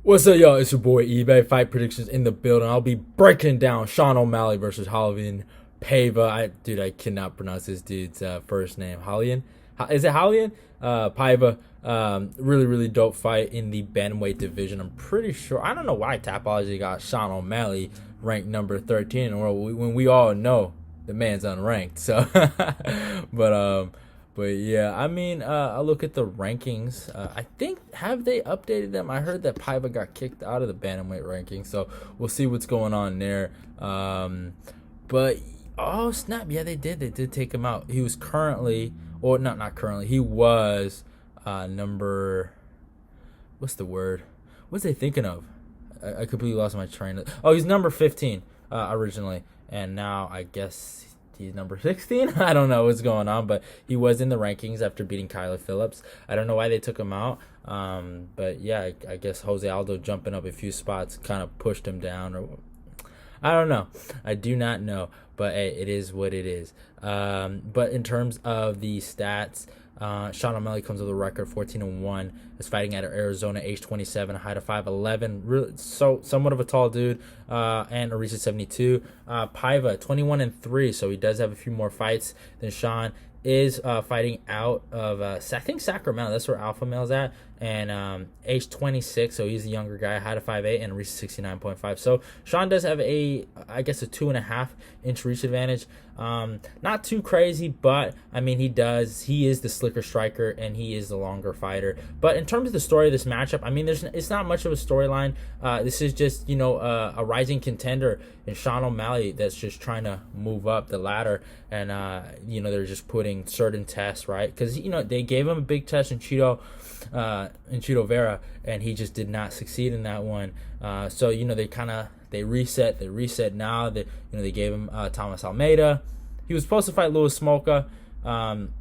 What's up, y'all? It's your boy eBay. Fight predictions in the building. I'll be breaking down Sean O'Malley versus Raulian Paiva. I cannot pronounce this dude's first name. Raulian? Is it Raulian? Paiva. Really dope fight in the bantamweight division. I'm pretty sure. I don't know why Tapology got Sean O'Malley ranked number 13 in the world when we all know the man's unranked. So, but but yeah, I mean, I look at the rankings. I think have they updated them? I heard that Paiva got kicked out of the bantamweight rankings, so we'll see what's going on there. But oh snap, yeah, they did. They did take him out. He was currently, or not currently. He was number. What's the word? What's they thinking of? I completely lost my train. Oh, he's number 15 originally, and now I guess he's number 16. I don't know what's going on, but he was in the rankings after beating Kyler Phillips. I don't know why they took him out, but yeah, I guess Jose Aldo jumping up a few spots kind of pushed him down, or I don't know. I do not know, but hey, it is what it is. But in terms of the stats, Sean O'Malley comes with a record 14-1. Is fighting out of Arizona, age 27, height of 5'11", really, so somewhat of a tall dude, and a reach of 72. Paiva 21-3, so he does have a few more fights than Sean. Is fighting out of I think Sacramento. That's where Alpha Male's at, and age 26, so he's a younger guy, height of 5'8", and reach 69.5. So Sean does have I guess a 2.5-inch reach advantage. Not too crazy, but I mean he is the slicker striker and he is the longer fighter. But in terms of the story of this matchup, I mean it's not much of a storyline. This is just a rising contender in Sean O'Malley that's just trying to move up the ladder, and they're just putting certain tests, right? Because they gave him a big test in Chito Vera, and he just did not succeed in that one. So they reset now that they gave him Thomas Almeida. He was supposed to fight Louis Smolka, and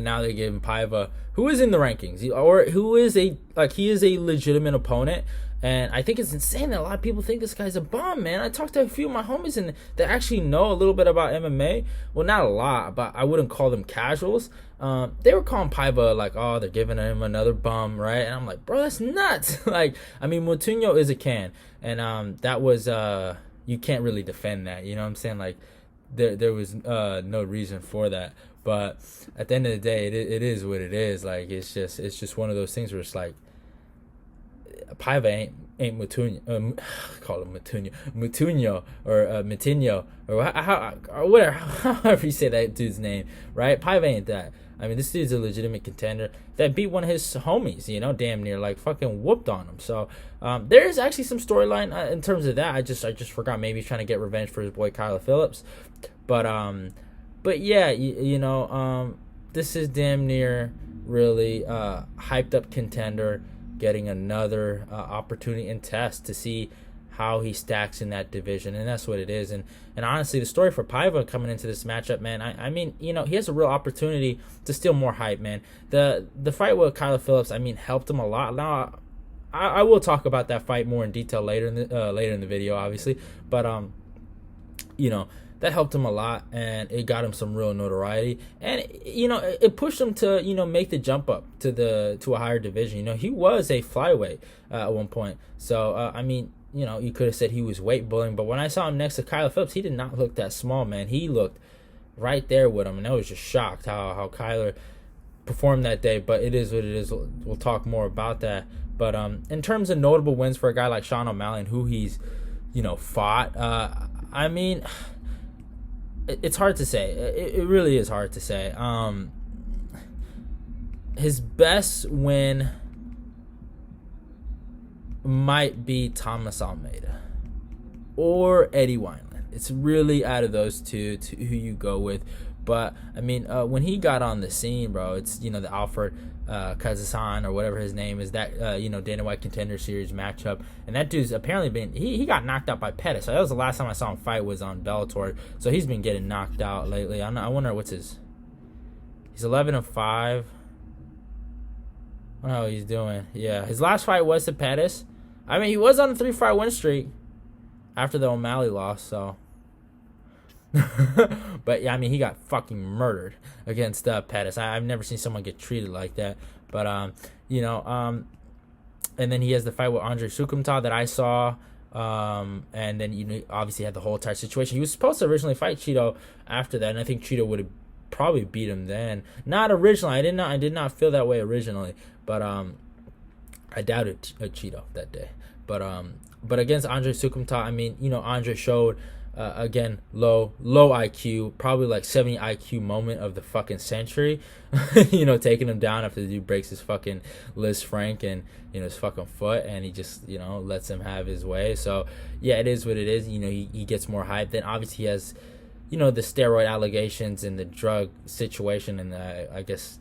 now they gave him Paiva, who is in the rankings, he is a legitimate opponent. And I think it's insane that a lot of people think this guy's a bum, man. I talked to a few of my homies and that actually know a little bit about MMA. Well, not a lot, but I wouldn't call them casuals. They were calling Paiva like, oh, they're giving him another bum, right? And I'm like, bro, that's nuts. Moutinho is a can, and that was you can't really defend that. You know what I'm saying? Like, there was no reason for that. But at the end of the day, it is what it is. Like, it's just one of those things where it's like, Paiva ain't Moutinho, call him Moutinho or Moutinho or whatever, however you say that dude's name, right? Paiva ain't that. I mean, this dude's a legitimate contender that beat one of his homies, damn near, like, fucking whooped on him. So there is actually some storyline in terms of that. I just forgot. Maybe he's trying to get revenge for his boy Kyler Phillips, but yeah, this is damn near really hyped up contender getting another opportunity and test to see how he stacks in that division, and that's what it is. And honestly, the story for Paiva coming into this matchup, man, I mean, he has a real opportunity to steal more hype, man. The fight with Kyler Phillips, I mean, helped him a lot. Now, I will talk about that fight more in detail later in the video, obviously, but that helped him a lot, and it got him some real notoriety, and it pushed him to make the jump up to a higher division. He was a flyweight at one point, so I mean, you could have said he was weight bullying, but when I saw him next to Kyler Phillips, he did not look that small, man. He looked right there with him, and I was just shocked how Kyler performed that day. But it is what it is. We'll talk more about that. But in terms of notable wins for a guy like Sean O'Malley and who he's fought, I mean, it's hard to say. It really is hard to say. His best win might be Thomas Almeida or Eddie Wineland. It's really out of those two to who you go with. But I mean, when he got on the scene, bro, it's the Alfred Kazan or whatever his name is, that Dana White Contender Series matchup, and that dude's apparently he got knocked out by Pettis. So that was the last time I saw him fight was on Bellator. So he's been getting knocked out lately. I wonder what's he's 11-5. I don't know what he's doing. Yeah, his last fight was to Pettis. I mean, he was on a 3-fight win streak after the O'Malley loss, so. But yeah, I mean, he got fucking murdered against Pettis. I've never seen someone get treated like that. But And then he has the fight with Andre Sukumta that I saw. And then obviously had the whole entire situation. He was supposed to originally fight Cheeto after that, and I think Cheeto would have probably beat him then. Not originally. I did not feel that way originally, but I doubted Cheeto that day. But against Andre Sukumta, I mean, Andre showed again low IQ, probably like 70 IQ moment of the fucking century. Taking him down after the dude breaks his fucking Liz Frank and his fucking foot, and he just lets him have his way. So yeah, it is what it is. He gets more hype. Then obviously he has the steroid allegations and the drug situation and the, I guess,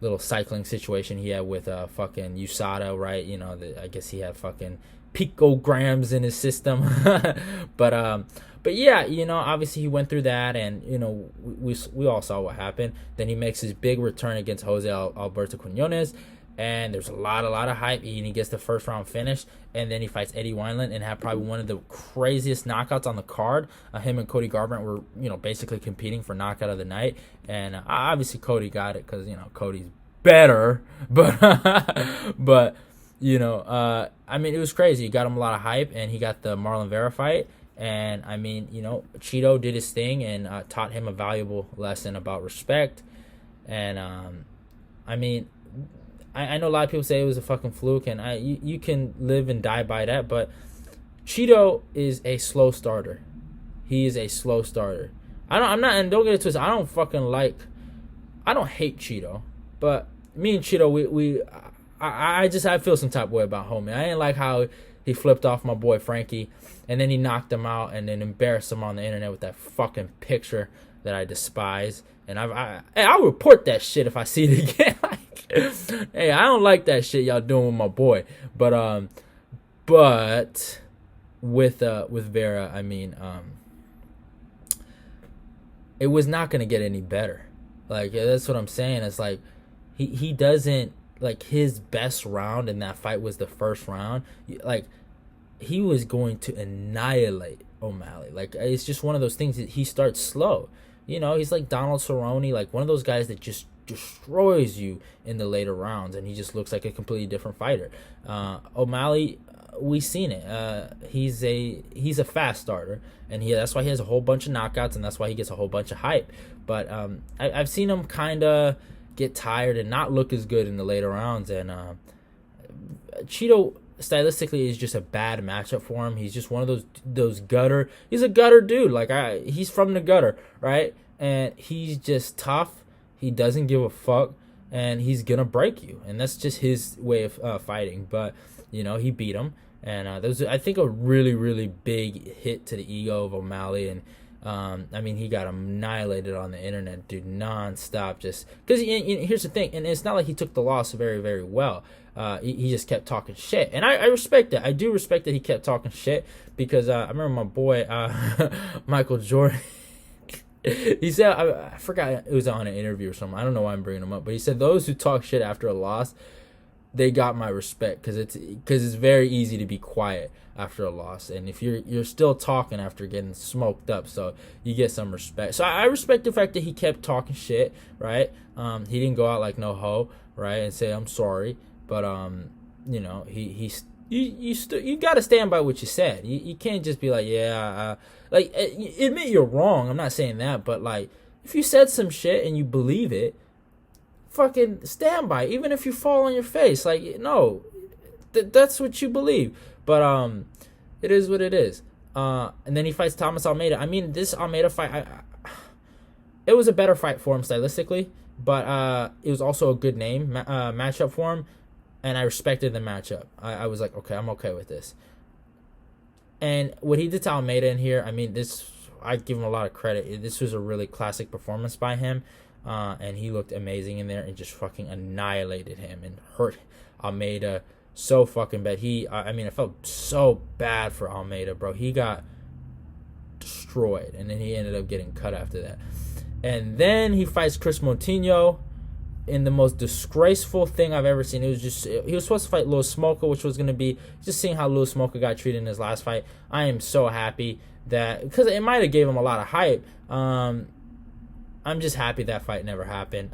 little cycling situation he had with fucking USADA, right? I guess he had fucking picograms in his system. But yeah, obviously he went through that, and we all saw what happened. Then he makes his big return against Jose Alberto Quinones, and there's a lot of hype. And he gets the first round finish, and then he fights Eddie Wineland and had probably one of the craziest knockouts on the card. Him and Cody Garbrandt were basically competing for knockout of the night, and obviously Cody got it because Cody's better, but I mean, it was crazy. He got him a lot of hype, and he got the Marlon Vera fight. And I mean, Cheeto did his thing and taught him a valuable lesson about respect. And I mean, I know a lot of people say it was a fucking fluke, and you can live and die by that. But Cheeto is a slow starter. He is a slow starter. I'm not, and don't get it twisted. I don't hate Cheeto, but me and Cheeto, I feel some type of way about homie. I ain't like how he flipped off my boy Frankie, and then he knocked him out, and then embarrassed him on the internet with that fucking picture that I despise. And I'll report that shit if I see it again. Hey, I don't like that shit y'all doing with my boy. But with Vera, I mean, it was not gonna get any better. Like, that's what I'm saying. It's like he doesn't, like, his best round in that fight was the first round. Like, he was going to annihilate O'Malley. Like, it's just one of those things that he starts slow. He's like Donald Cerrone, like one of those guys that just destroys you in the later rounds, and he just looks like a completely different fighter. O'Malley, we've seen it. He's a fast starter, and that's why he has a whole bunch of knockouts, and that's why he gets a whole bunch of hype. But I've seen him kind of get tired and not look as good in the later rounds, and Cheeto stylistically is just a bad matchup for him. He's just one of those gutter. He's a gutter dude. Like, he's from the gutter, right? And he's just tough. He doesn't give a fuck, and he's gonna break you. And that's just his way of fighting. But he beat him, and that was, I think, a really, really big hit to the ego of O'Malley. And I mean, he got annihilated on the internet, dude, nonstop. Just because here's the thing, and it's not like he took the loss very, very well. He just kept talking shit, and I respect it. I do respect that he kept talking shit, because I remember my boy Michael Jordan. He said, I forgot, it was on an interview or something. I don't know why I'm bringing him up, but he said those who talk shit after a loss, they got my respect, because it's very easy to be quiet after a loss, and if you're still talking after getting smoked up, so you get some respect. So I respect the fact that he kept talking shit, right? He didn't go out like no hoe, right, and say I'm sorry, but you got to stand by what you said. You can't just be like, like, admit you're wrong. I'm not saying that, but like, if you said some shit and you believe it, fucking stand by it, even if you fall on your face. Like, no, that's what you believe. But it is what it is. And then he fights Thomas Almeida. I mean, this Almeida fight, it was a better fight for him stylistically, but it was also a good matchup for him, and I respected the matchup. I was like, okay, I'm okay with this. And what he did to Almeida in here, I mean, I give him a lot of credit. This was a really classic performance by him. And he looked amazing in there and just fucking annihilated him and hurt Almeida so fucking bad. I felt so bad for Almeida, bro. He got destroyed, and then he ended up getting cut after that. And then he fights Chris Moutinho in the most disgraceful thing I've ever seen. He was supposed to fight Lil Smoker, which was going to be just seeing how Lil Smoker got treated in his last fight. I am so happy that, because it might have gave him a lot of hype. I'm just happy that fight never happened.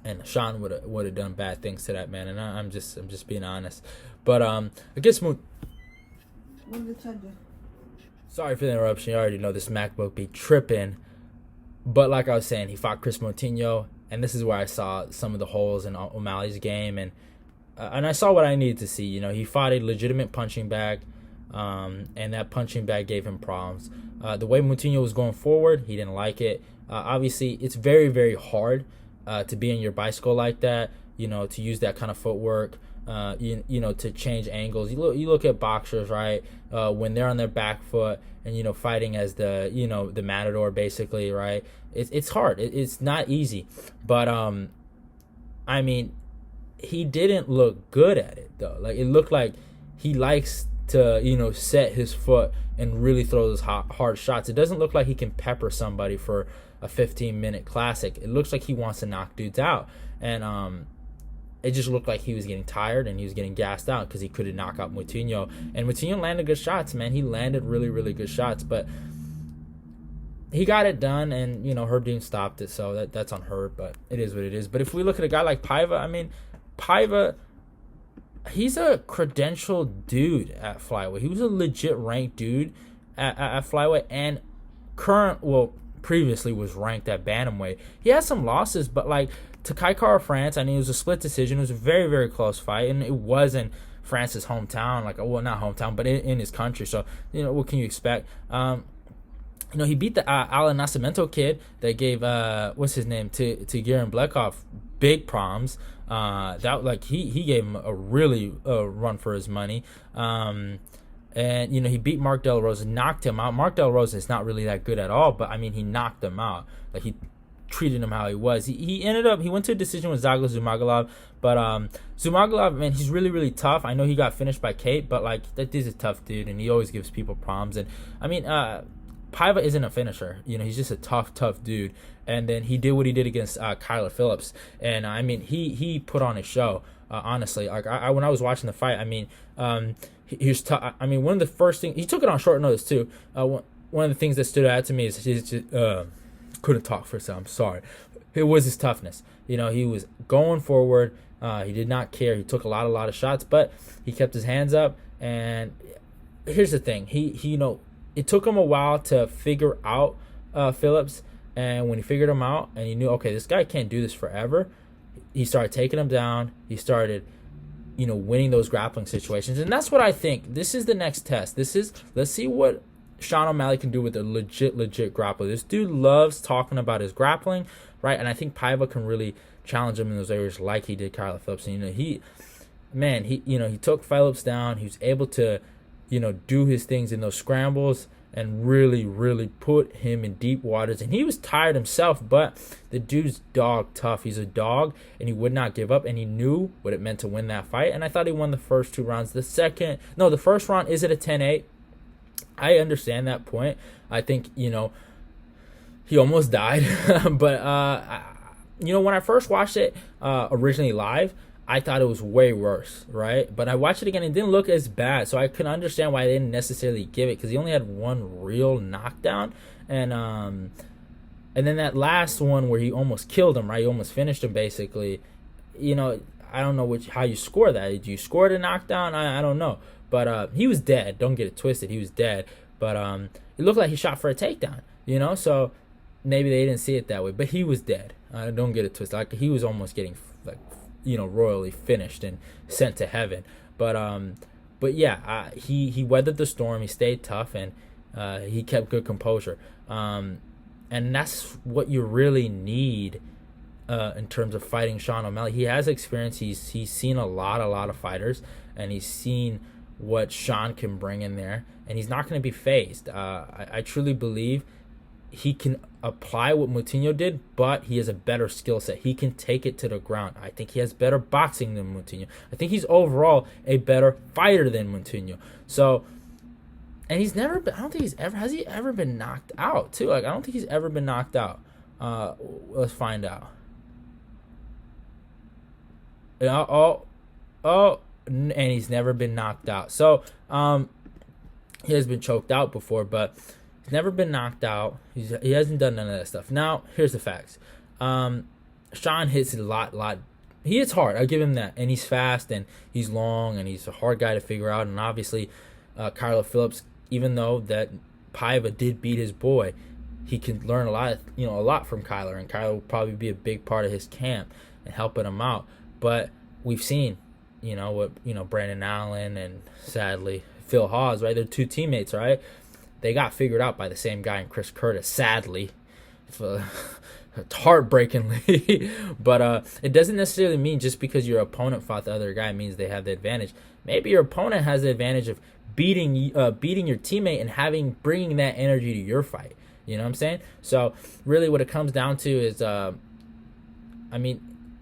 and Sean would have done bad things to that man. And I'm just being honest. But I guess sorry for the interruption. You already know this MacBook be tripping. But like I was saying, he fought Chris Moutinho, and this is where I saw some of the holes in O'Malley's game, and I saw what I needed to see. You know, he fought a legitimate punching bag, and that punching bag gave him problems. The way Moutinho was going forward, he didn't like it. Obviously, it's very, very hard to be on your bicycle like that, you know, to use that kind of footwork, you know, to change angles. You look at boxers, right, when they're on their back foot and, you know, fighting as the, you know, the matador basically, right? It's hard. It's not easy. But, I mean, he didn't look good at it, though. Like, it looked like he likes to, you know, set his foot and really throw those hard shots. It doesn't look like he can pepper somebody for a 15-minute classic. It looks like he wants to knock dudes out. And it just looked like he was getting tired and he was getting gassed out because he couldn't knock out Moutinho. And Moutinho landed good shots, man. He landed really, really good shots. But he got it done, and, you know, Herb Dean stopped it. So that's on Herb, but it is what it is. But if we look at a guy like Paiva, I mean, Paiva, he's a credentialed dude at flyweight. He was a legit ranked dude at flyweight, and previously was ranked at bantamweight. He has some losses, but like to Kaikara France, I mean, it was a split decision. It was a very, very close fight, and it wasn't France's hometown, like, well, not hometown, but in his country. So, you know, what can you expect? You know, he beat the Alan Nascimento kid that gave what's his name to Garen Blekov big problems. That, like, he gave him a really run for his money. And, you know, he beat Mark De La Rosa, knocked him out. Mark De La Rosa is not really that good at all, but I mean, he knocked him out. Like, he treated him how he was. He went to a decision with Zagla Zumagulov, but Zumagulov, man, he's really, really tough. I know he got finished by Kate, but like, that dude's a tough dude, and he always gives people problems. And I mean, Paiva isn't a finisher. You know, he's just a tough dude. And then he did what he did against Kyler Phillips, and I mean, he put on a show. Honestly, like when I was watching the fight, I mean, he was tough. I mean, one of the first things, he took it on short notice too. One of the things that stood out to me is he just couldn't talk for a second. I'm sorry. It was his toughness. You know, he was going forward. He did not care. He took a lot of shots, but he kept his hands up. And here's the thing. He you know, it took him a while to figure out Phillips. And when he figured him out and he knew, okay, this guy can't do this forever, he started taking him down. He started, you know, winning those grappling situations. And that's what I think. This is the next test. Let's see what Sean O'Malley can do with a legit grappler. This dude loves talking about his grappling, right? And I think Paiva can really challenge him in those areas like he did Kyler Phillips. And, you know, he took Phillips down. He was able to, you know, do his things in those scrambles and really put him in deep waters. And he was tired himself, but the dude's dog tough. He's a dog, and he would not give up, and he knew what it meant to win that fight. And I thought he won the first two rounds. The first round, is it a 10-8? I understand that point. I think, you know, he almost died. But, you know, when I first watched it originally live, I thought it was way worse, right? But I watched it again, and it didn't look as bad. So I could understand why they didn't necessarily give it, because he only had one real knockdown. And then that last one where he almost killed him, right? He almost finished him, basically. You know, I don't know how you score that. Did you score the knockdown? I don't know. But he was dead. Don't get it twisted. He was dead. But it looked like he shot for a takedown, you know? So maybe they didn't see it that way. But he was dead. Don't get it twisted. Like, he was almost getting, like, you know, royally finished and sent to heaven. But yeah, he weathered the storm. He stayed tough, and he kept good composure. And that's what you really need in terms of fighting Sean O'Malley. He has experience. He's seen a lot of fighters, and he's seen what Sean can bring in there, and he's not going to be phased. I truly believe he can apply what Moutinho did, but he has a better skill set. He can take it to the ground. I think he has better boxing than Moutinho. I think he's overall a better fighter than Moutinho. So, and he's never been, has he ever been knocked out too? Like, I don't think he's ever been knocked out. Let's find out. And he's never been knocked out. So, he has been choked out before, but he's never been knocked out. He hasn't done none of that stuff. Now, here's the facts. Sean hits a lot. He hits hard. I'll give him that. And he's fast and he's long and he's a hard guy to figure out. And obviously, Kyler Phillips, even though that Paiva did beat his boy, he can learn a lot from Kyler. And Kyler will probably be a big part of his camp and helping him out. But we've seen, what Brandon Allen and sadly Phil Hawes, right? They're two teammates, right? They got figured out by the same guy in Chris Curtis, sadly. Heartbreakingly. But it doesn't necessarily mean just because your opponent fought the other guy means they have the advantage. Maybe your opponent has the advantage of beating your teammate and bringing that energy to your fight. You know what I'm saying? So really what it comes down to is,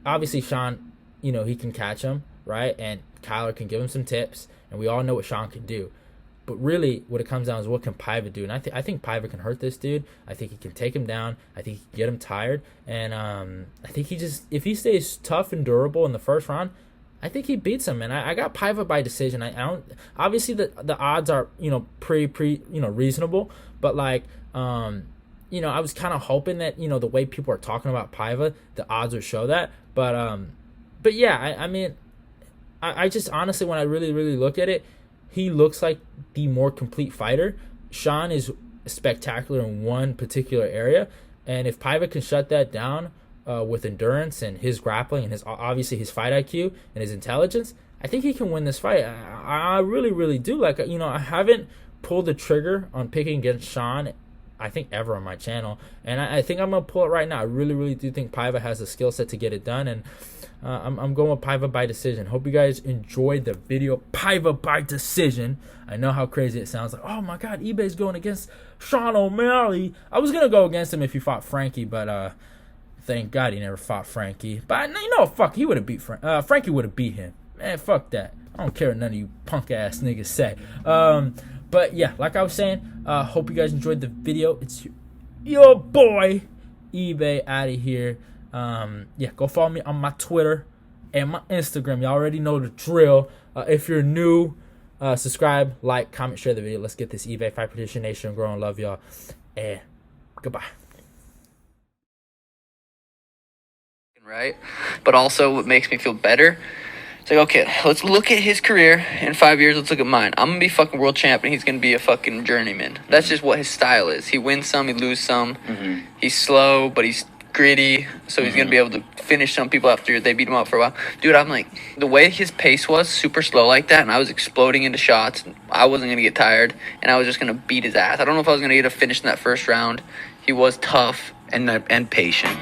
obviously Sean, he can catch him, right? And Kyler can give him some tips, and we all know what Sean can do. But really, what it comes down is what can Paiva do? And I think Paiva can hurt this dude. I think he can take him down. I think he can get him tired. And I think if he stays tough and durable in the first round, I think he beats him. And I got Paiva by decision. I don't. Obviously, the odds are pretty reasonable. But I was kind of hoping that the way people are talking about Paiva, the odds would show that. But yeah, I just honestly, when I really look at it, he looks like the more complete fighter. Sean is spectacular in one particular area, and if Paiva can shut that down with endurance and his grappling and his fight IQ and his intelligence, I think he can win this fight. I really do. I haven't pulled the trigger on picking against Sean, I think, ever on my channel, and I think I'm gonna pull it right now. I really do think Paiva has the skill set to get it done, and I'm going with Paiva by decision. Hope you guys enjoyed the video. Paiva by decision. I know how crazy it sounds. Like, oh my God, eBay's going against Sean O'Malley. I was gonna go against him if he fought Frankie, but thank God he never fought Frankie. But fuck, he would have beat Frankie would have beat him. Man, fuck that. I don't care what none of you punk ass niggas say. But yeah, like I was saying, hope you guys enjoyed the video. It's your boy eBay out of here. Go follow me on my Twitter and my Instagram. You already know the drill. If you're new, subscribe, like, comment, share the video. Let's get this eBay Fight Prediction Nation growing. Love y'all. And goodbye. Right? But also what makes me feel better, it's like, okay, let's look at his career in 5 years. Let's look at mine. I'm going to be fucking world champ, and he's going to be a fucking journeyman. That's just what his style is. He wins some, he loses some. Mm-hmm. He's slow, but he's gritty, so he's going to be able to finish some people after they beat him up for a while. Dude, I'm like, the way his pace was, super slow like that, and I was exploding into shots. I wasn't going to get tired, and I was just going to beat his ass. I don't know if I was going to get a finish in that first round. He was tough and patient.